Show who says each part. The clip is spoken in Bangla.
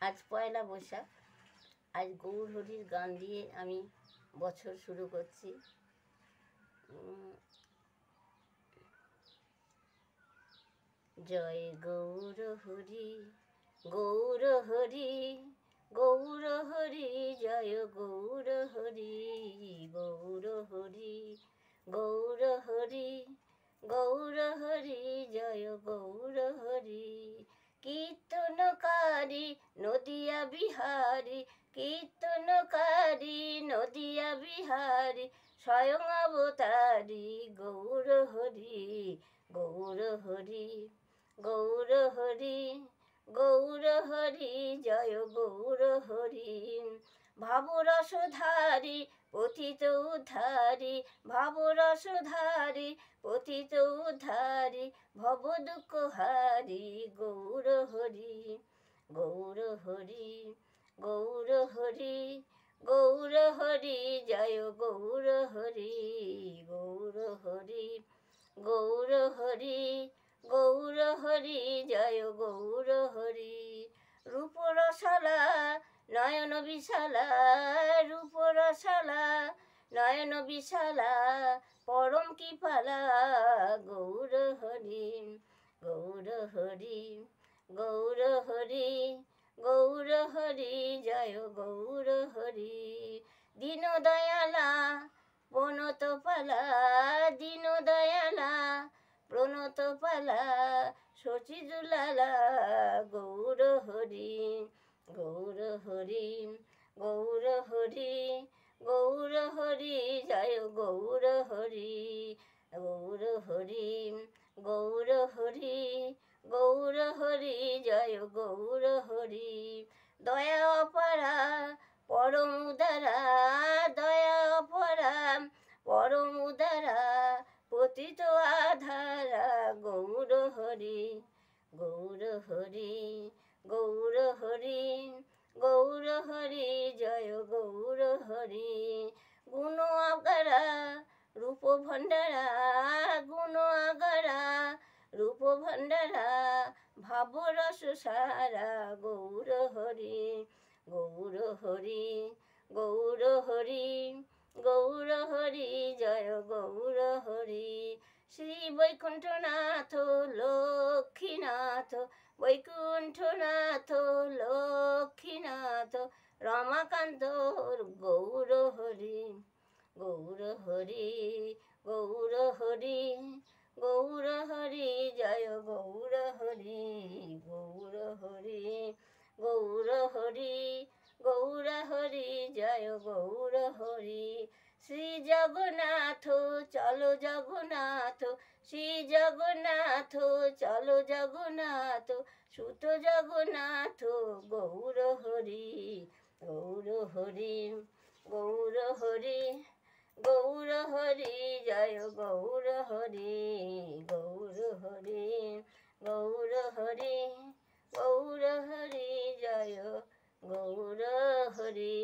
Speaker 1: আজ পয়লা বৈশাখ। আজ গৌর হরির গান দিয়ে আমি বছর শুরু করছি। জয় গৌর হরি, গৌর হরি, গৌর হরি, জয় গৌর হরি, গৌর হরি, গৌর হরি, গৌর হরি, জয় গৌর হরি। কীর্তনকারী নদিয়া বিহারী, কীর্তনকারী নদিয়া বিহারী, স্বয়ং অবতারী গৌর হরি, গৌর হরি, গৌর হরি, গৌর হরি, জয় গৌর হরি। ভাবরসধারী পতিত উদ্ধারী, ভাবরসধারী পতিত উদ্ধারী, ভব দুঃখ হারি গৌর হরি, গৌর হরি, গৌর হরি, গৌর হরি, জয় গৌর হরি, গৌর হরি, গৌর হরি, গৌর হরি, জয় গৌর হরি। রূপরসালা নয়ন বিশালা, রূপরসালা নয়ন বিশালা, পরম কৃপালা গৌর হরি, গৌর হরি, গৌর হরি, গৌর হরি, জয় গৌর হরি। দীন দয়ালা প্রণত পালা, দীন দয়ালা প্রণত পালা, শচী দুলালা গৌর হরি, গৌর হরি, গৌর হরি, গৌর হরি, জয় গৌর হরি, গৌর হরি, গৌর হরি, গৌর হরি, জয় গৌর হরি। দয়া অপারা পরম উদারা, দয়া অপারা পরম উদারা, পতিত আধারা গৌর হরি, গৌর হরি, গৌর হরি, গৌর হরি, জয় গৌর হরি। গুণ আগারা রূপ ভণ্ডারা, গুণ আগারা রূপ ভণ্ডারা, ভাবরস সারা গৌর হরি, গৌর হরি, গৌর হরি, গৌর হরি, জয় গৌর হরি। শ্রী বৈকুণ্ঠনাথ লক্ষ্মীনাথ, বৈকুণ্ঠনাথ লক্ষ্মীনাথ, রমাকান্ত গৌর হরি, গৌর হরি, গৌর হরি, গৌর হরি, জয় গৌর হরি, গৌর হরি, গৌর হরি, গৌর হরি, জয় গৌর হরি। শ্রী জগন্নাথ চলো জগন্নাথ, শ্রী জগন্নাথ চলো জগন্নাথ, সুত জগন্নাথ গৌর হরি, গৌর হরি, গৌর হরি, গৌর হরি, জয় গৌর হরি, গৌর হরি, গৌর হরি, গৌর হরি, জয় গৌর হরি।